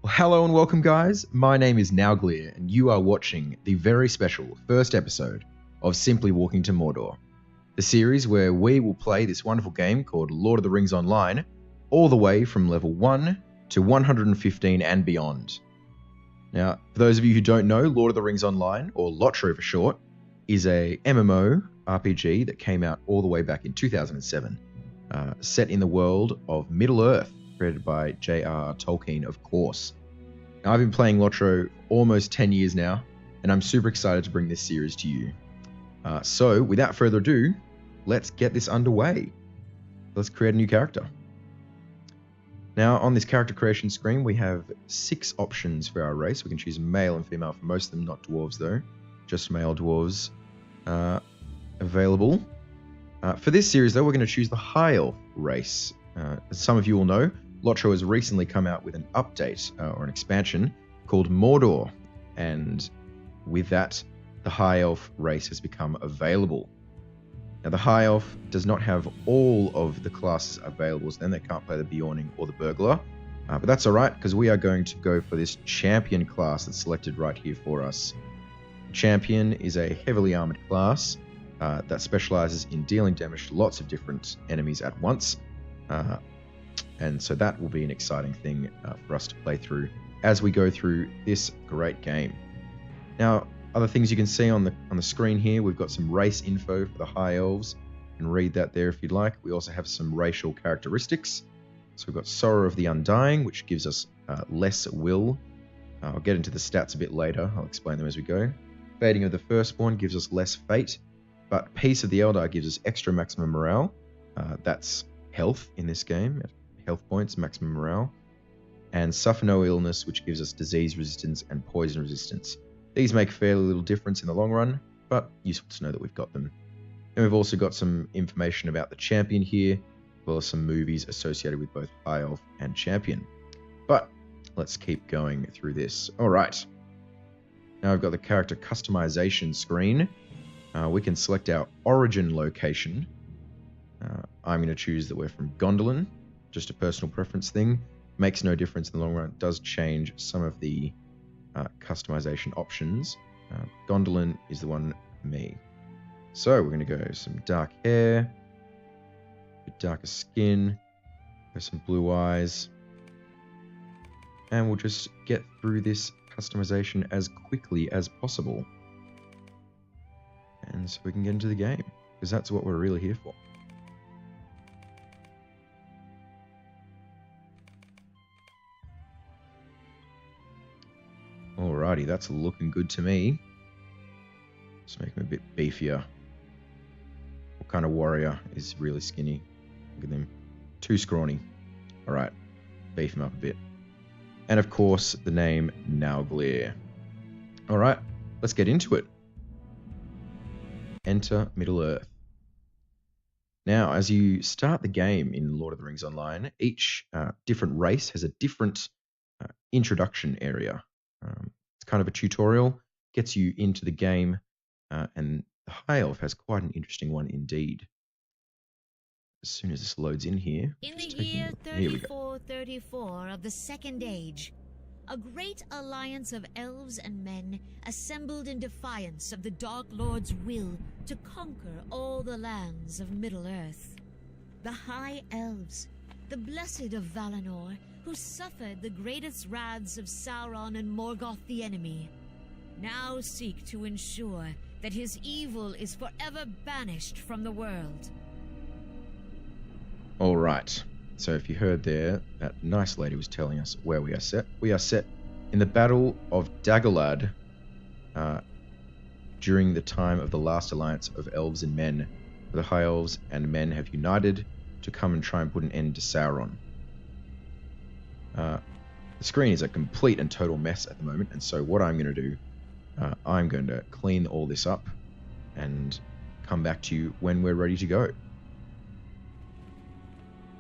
Well, hello and welcome, guys. My name is Nauglir, and you are watching the very special first episode of Simply Walking to Mordor, the series where we will play this wonderful game called Lord of the Rings Online, all the way from level 1 to 115 and beyond. Now, for those of you who don't know, Lord of the Rings Online, or LotRO for short, is a MMO RPG that came out all the way back in 2007, set in the world of Middle-earth, created by J.R.R. Tolkien, of course. Now, I've been playing LotRO almost 10 years now, and I'm super excited to bring this series to you. So, without further ado, let's get this underway. Let's create a new character. Now, on this character creation screen, we have 6 options for our race. We can choose male and female for most of them, not dwarves though. Just male dwarves available. For this series though, we're going to choose the High Elf race. As some of you will know, LotRO has recently come out with an update or an expansion called Mordor, and with that, the High Elf race has become available. Now, the High Elf does not have all of the classes available, so then they can't play the Bjorning or the Burglar, but that's alright, because we are going to go for this Champion class that's selected right here for us. Champion is a heavily armored class that specializes in dealing damage to lots of different enemies at once. And so that will be an exciting thing for us to play through as we go through this great game. Now, other things you can see on the screen here, we've got some race info for the High Elves. You can read that there if you'd like. We also have some racial characteristics. So we've got Sorrow of the Undying, which gives us less will. I'll get into the stats a bit later. I'll explain them as we go. Fading of the Firstborn gives us less fate, but Peace of the Eldar gives us extra maximum morale. That's health in this game, health points, maximum morale, and Suffer No Illness, which gives us disease resistance and poison resistance. These make fairly little difference in the long run, but useful to know that we've got them. And we've also got some information about the Champion here, as well as some movies associated with both High Elf and Champion. But let's keep going through this. Alright, now I've got the character customization screen. We can select our origin location. I'm going to choose that we're from Gondolin, just a personal preference thing. Makes no difference in the long run. It does change some of the customization options. Gondolin is the one for me. So we're going to go some dark hair, a bit darker skin, go some blue eyes, and we'll just get through this customization as quickly as possible. And so we can get into the game, because that's what we're really here for. Alrighty, that's looking good to me. Let's make him a bit beefier. What kind of warrior is really skinny? Look at them. Too scrawny. Alright, beef him up a bit. And of course, the name Nauglir. Alright, let's get into it. Enter Middle-earth. Now, as you start the game in Lord of the Rings Online, each different race has a different introduction area. It's kind of a tutorial, gets you into the game, and the High Elf has quite an interesting one indeed. As soon as this loads in here... In the year 3434 of the Second Age, a great alliance of elves and men assembled in defiance of the Dark Lord's will to conquer all the lands of Middle-earth. The High Elves, the blessed of Valinor, who suffered the greatest wraths of Sauron and Morgoth the enemy, now seek to ensure that his evil is forever banished from the world. Alright, so if you heard there, that nice lady was telling us where we are set. We are set in the Battle of Dagorlad during the time of the last alliance of elves and men, where the High Elves and men have united to come and try and put an end to Sauron. The screen is a complete and total mess at the moment, and so what I'm going to do, I'm going to clean all this up and come back to you when we're ready to go.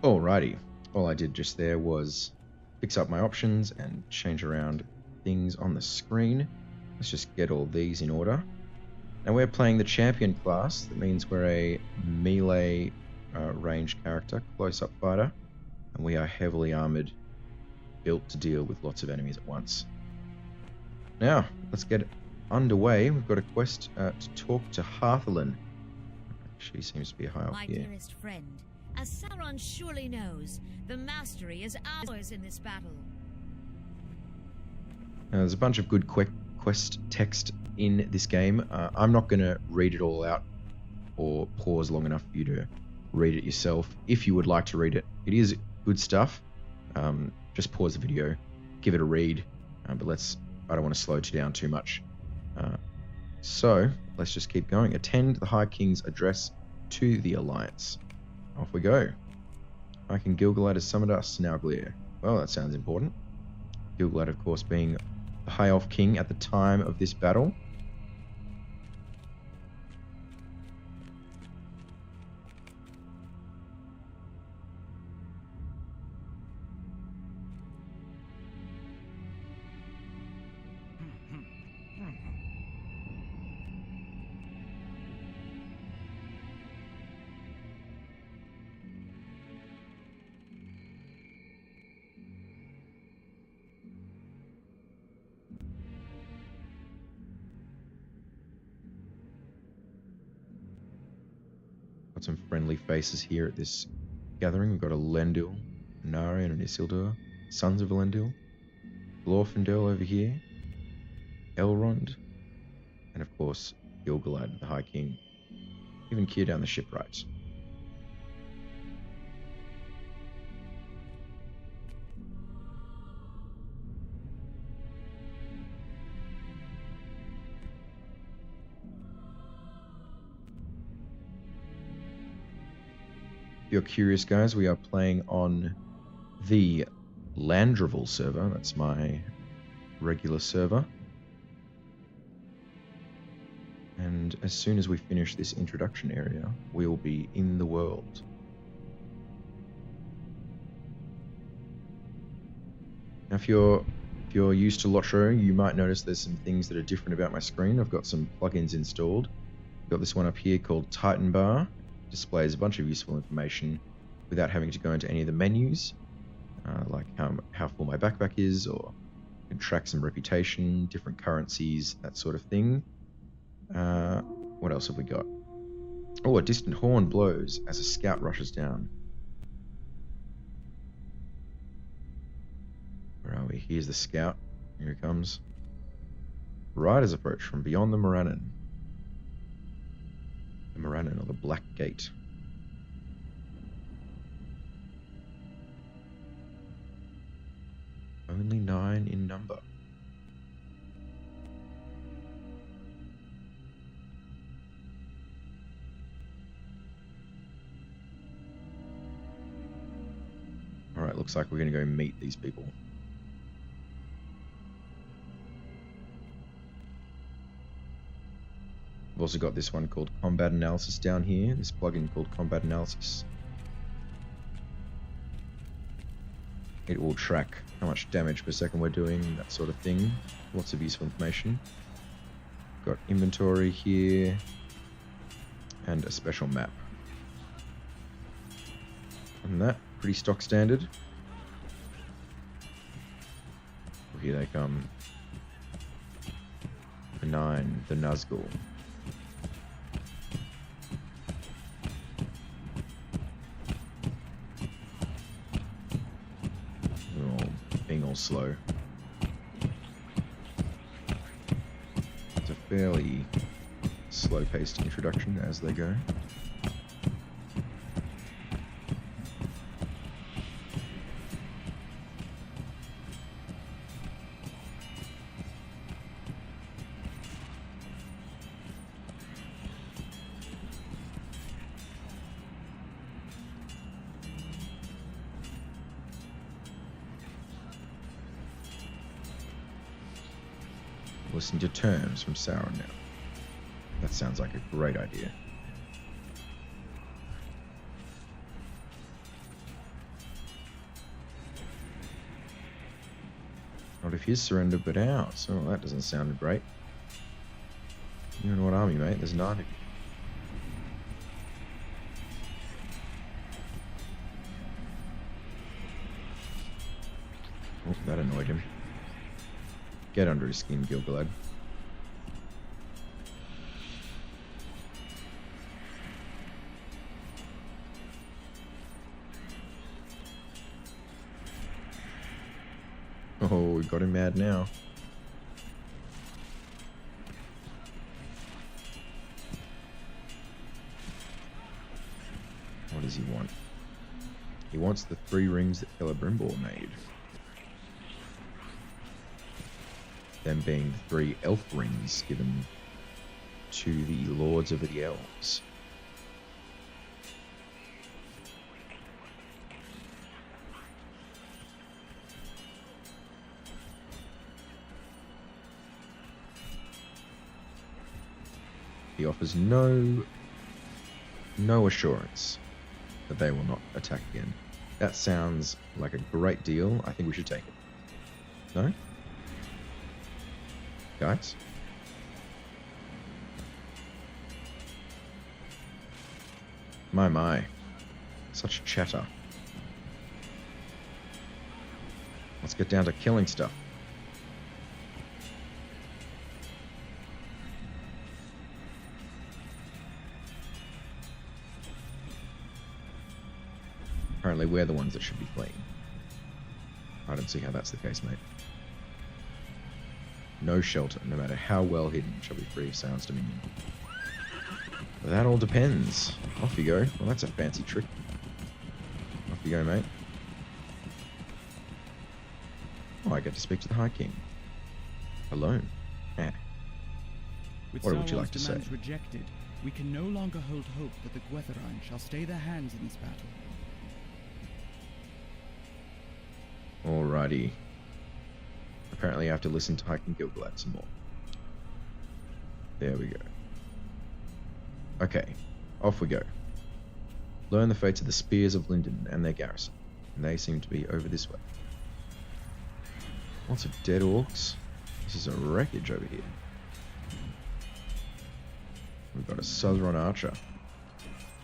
Alrighty, all I did just there was fix up my options and change around things on the screen. Let's just get all these in order. Now we're playing the Champion class. That means we're a melee ranged character, close-up fighter, and we are heavily armored built to deal with lots of enemies at once. Now, let's get underway. We've got a quest to talk to Harthelin. She seems to be high up My here. dearest friend, as Sauron surely knows, the mastery is ours in this battle. There's a bunch of good quest text in this game. I'm not going to read it all out or pause long enough for you to read it yourself. If you would like to read it, it is good stuff. Just pause the video, give it a read, but I don't want to slow it down too much. So let's just keep going. Attend the High King's address to the Alliance. Off we go. High King Gil-galad has summoned us, Nauglir. Well, that sounds important. Gil-galad, of course, being the High Elf King at the time of this battle. Got some friendly faces here at this gathering. We've got Elendil, Narion and Isildur, sons of Elendil, Glorfindel over here, Elrond, and of course Gil-galad, the High King. Even Keir down the shipwright. If you're curious, guys, we are playing on the Landroval server. That's my regular server. And as soon as we finish this introduction area, we will be in the world. Now, if you're used to LotRO, you might notice there's some things that are different about my screen. I've got some plugins installed. I've got this one up here called Titan Bar. Displays a bunch of useful information without having to go into any of the menus, like how full my backpack is, or you can track some reputation, different currencies, that sort of thing. What else have we got? Oh, a distant horn blows as a scout rushes down. Where are we? Here's the scout. Here he comes. Riders approach from beyond the Morannon. The Morannon, or the Black Gate. Only 9 in number. Alright, looks like we're going to go meet these people. We've also got this one called Combat Analysis down here, this plugin called Combat Analysis. It will track how much damage per second we're doing, that sort of thing. Lots of useful information. Got inventory here, and a special map. And that, pretty stock standard. Well, here they come. The 9, the Nazgul. Being all slow. It's a fairly slow-paced introduction as they go. Listen to terms from Sauron now. That sounds like a great idea. Not if his surrender, but ours. Oh, that doesn't sound great. You in what army, mate? There's 9 of you. Oh, that annoyed him. Get under his skin, Gilgalad. Oh, we got him mad now. What does he want? He wants the 3 rings that Celebrimbor made. Them being 3 elf rings given to the Lords of the Elves. He offers no assurance that they will not attack again. That sounds like a great deal. I think we should take it. No? Guys? My. Such chatter. Let's get down to killing stuff. Apparently we're the ones that should be fleeing. I don't see how that's the case, mate. No shelter, no matter how well hidden, shall be free of Sauron's dominion. But that all depends. Off you go. Well, that's a fancy trick. Off you go, mate. Oh, I get to speak to the High King. Alone. Eh. What would you like to say? Rejected, we can no longer hold hope that the Gwytherin shall stay their hands in this battle. Alrighty. Apparently I have to listen to High King Gilgalad some more. There we go. Okay, off we go. Learn the fates of the Spears of Linden and their garrison. And they seem to be over this way. Lots of dead orcs. This is a wreckage over here. We've got a Southron archer.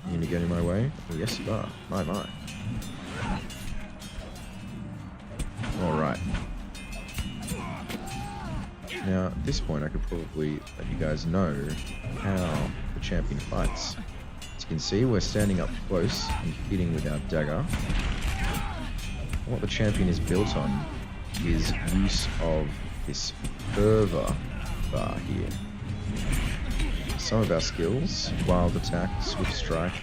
You gonna get in my way? Oh, yes you are. My. Alright. Now, at this point I could probably let you guys know how the champion fights. As you can see, we're standing up close and hitting with our dagger. What the champion is built on is use of this fervor bar here. Some of our skills, wild attack, swift strike,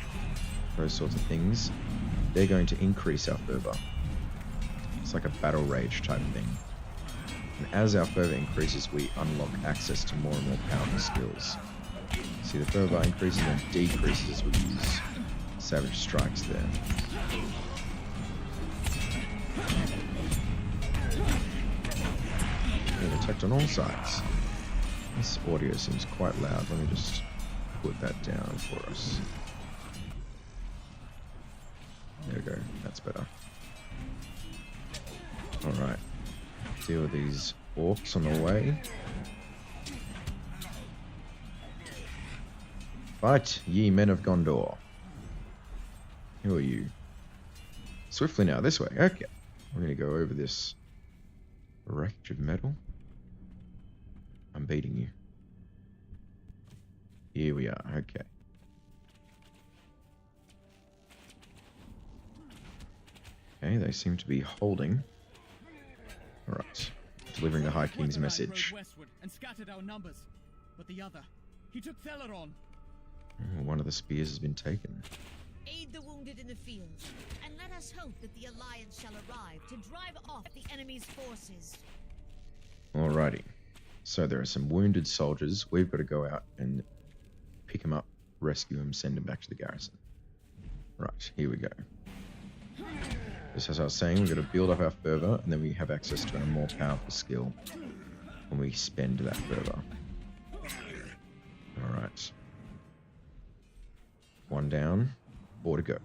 those sorts of things, they're going to increase our fervor. It's like a battle rage type thing. And as our fervor increases, we unlock access to more and more powerful skills. See, the fervor increases and decreases as we use savage strikes there. Being attacked on all sides. This audio seems quite loud. Let me just put that down for us. There we go. That's better. Alright. Deal with these orcs on the way. Fight, ye men of Gondor. Who are you? Swiftly now, this way. Okay. We're going to go over this wreckage of metal. I'm beating you. Here we are. Okay. Okay, they seem to be holding. Alright. Delivering the High King's message. And scattered our numbers, but the other, he took Theleron. Oh, one of the spears has been taken. Aid the wounded in the field, and let us hope that the Alliance shall arrive to drive off the enemy's forces. Alrighty. So there are some wounded soldiers. We've got to go out and pick them up, rescue them, send them back to the garrison. Right, here we go. Just as I was saying, we've got to build up our fervor, and then we have access to a more powerful skill when we spend that fervor. Alright. 1 down, 4 to go.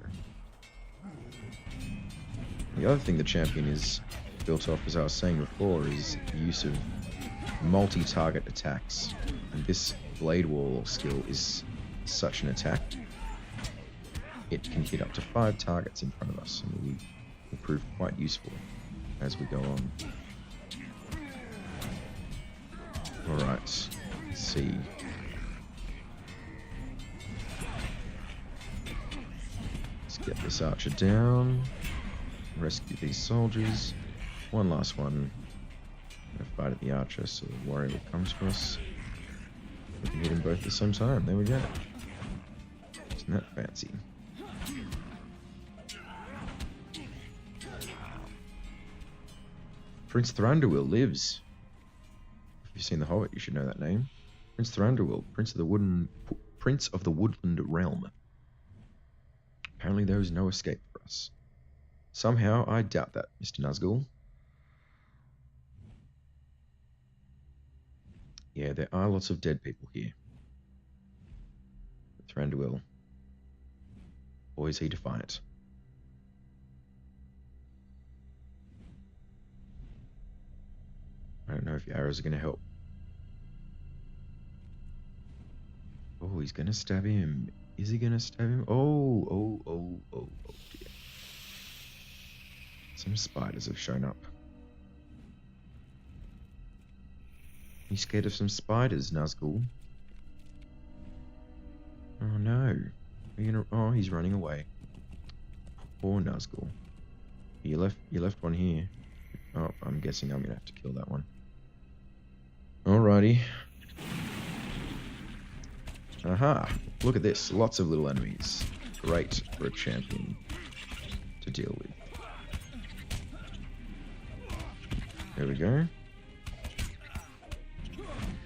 The other thing the champion is built off, as I was saying before, is the use of multi-target attacks. And this Blade Wall skill is such an attack. It can hit up to 5 targets in front of us, and will prove quite useful as we go on. Alright, let's see. Let's get this archer down. Rescue these soldiers. One last one. I'm gonna fight at the archer so the warrior will come to us. We can hit them both at the same time. There we go. Isn't that fancy? Prince Thranduil lives. If you've seen The Hobbit, you should know that name. Prince Thranduil, Prince of the Woodland Realm. Apparently there is no escape for us. Somehow, I doubt that, Mr. Nazgul. Yeah, there are lots of dead people here. Thranduil. Or is he defiant? I don't know if your arrows are going to help. Oh, he's going to stab him. Is he going to stab him? Oh dear. Some spiders have shown up. You scared of some spiders, Nazgul? Oh no. Are you gonna... Oh, he's running away. Poor Nazgul. You left one here. Oh, I'm guessing I'm gonna have to kill that one. Alrighty. Aha! Look at this. Lots of little enemies. Great for a champion to deal with. There we go.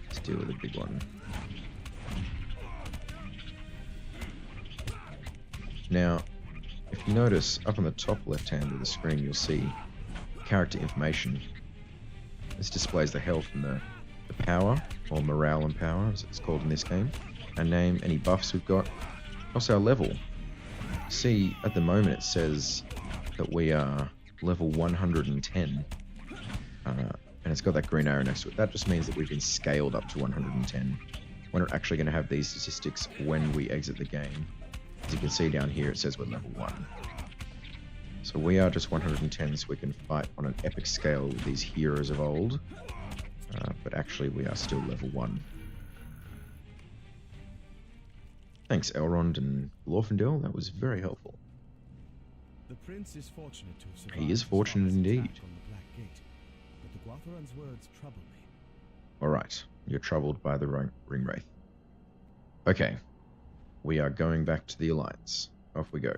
Let's deal with a big one. Now, if you notice, up on the top left hand of the screen, you'll see character information. This displays the health and the power, or morale and power, as it's called in this game. Our name, any buffs we've got, also our level. See, at the moment it says that we are level 110. And it's got that green arrow next to it. That just means that we've been scaled up to 110. We're not actually going to have these statistics when we exit the game. As you can see down here, it says we're level 1. So we are just 110, so we can fight on an epic scale with these heroes of old. But actually, we are still level 1. Thanks, Elrond and Glorfindel. That was very helpful. The prince is fortunate to have survived. He is fortunate indeed. On the Black Gate, but the Guatharan's words trouble me. Alright, you're troubled by the ring wraith. Okay, we are going back to the Alliance. Off we go.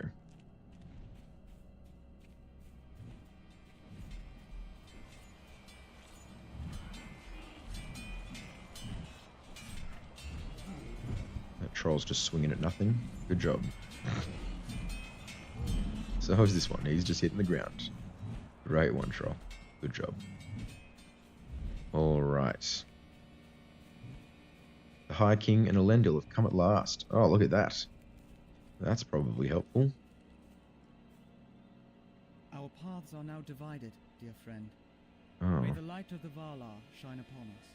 That troll's just swinging at nothing. Good job. So how's this one? He's just hitting the ground. Great one, troll. Good job. Alright. The High King and Elendil have come at last. Oh, look at that. That's probably helpful. Our paths are now divided, dear friend. Oh. May the light of the Valar shine upon us.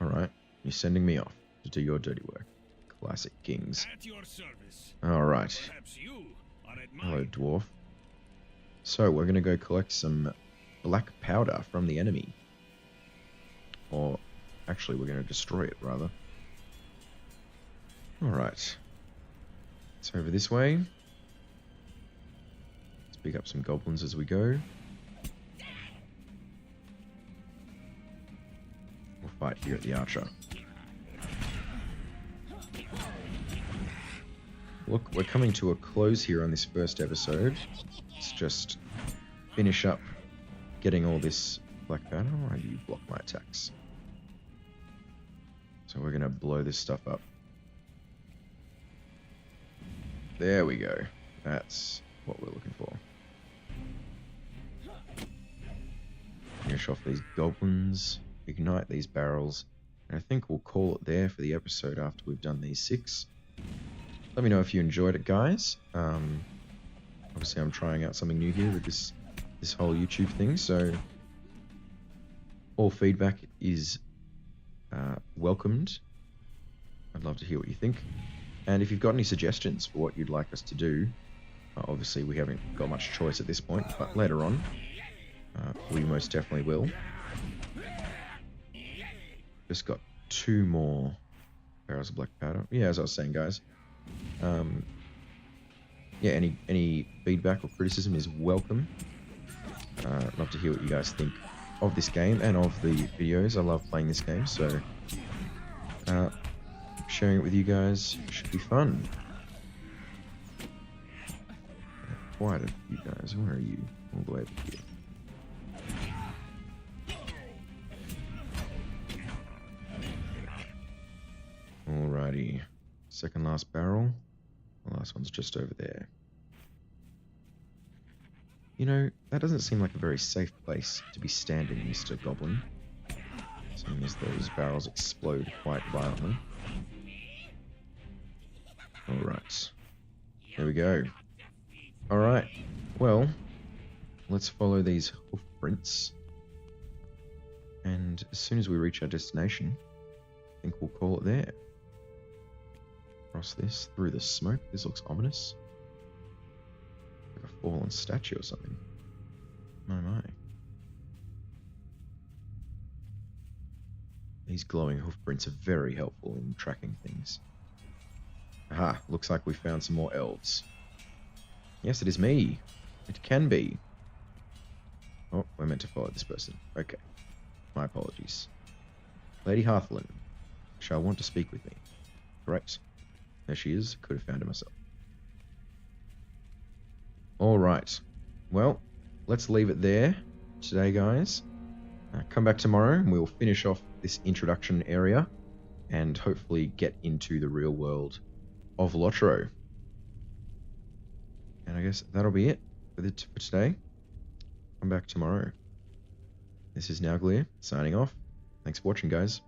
Alright. You're sending me off to do your dirty work. Classic kings. At your service. Alright. Perhaps you are at Hello, mine. dwarf. So, we're going to go collect some black powder from the enemy. Or, actually, we're going to destroy it, rather. Alright. It's over this way. Let's pick up some goblins as we go. We'll fight here at the Archer. Look, we're coming to a close here on this first episode. Let's just finish up getting all this black powder. Why do you block my attacks? So we're going to blow this stuff up. There we go. That's what we're looking for. Finish off these goblins. Ignite these barrels. And I think we'll call it there for the episode after we've done these 6. Let me know if you enjoyed it, guys. Obviously, I'm trying out something new here with this whole YouTube thing, so all feedback is welcomed. I'd love to hear what you think. And if you've got any suggestions for what you'd like us to do, obviously we haven't got much choice at this point, but later on, We most definitely will. Just got 2 more barrels of black powder. Yeah, as I was saying, guys. Yeah, any feedback or criticism is welcome. Love to hear what you guys think of this game and of the videos. I love playing this game, so sharing it with you guys should be fun. Quite a few guys. Where are you? All the way over here. Alrighty. Second last barrel. The last one's just over there. You know, that doesn't seem like a very safe place to be standing, Mr. Goblin. Seeing as those barrels explode quite violently. Alright. There we go. Alright. Well, let's follow these hoof prints. And as soon as we reach our destination, I think we'll call it there. Across this, through the smoke. This looks ominous. Like a fallen statue or something. My, my. These glowing hoof prints are very helpful in tracking things. Aha, looks like we found some more elves. Yes, it is me. It can be. Oh, we're meant to follow this person. Okay. My apologies. Lady Hearthlyn shall want to speak with me. Great. There she is. Could have found her myself. Alright. Well, let's leave it there today, guys. Come back tomorrow and we'll finish off this introduction area and hopefully get into the real world of LotRO. And I guess that'll be it for today. Come back tomorrow. This is Nauglir, signing off. Thanks for watching, guys.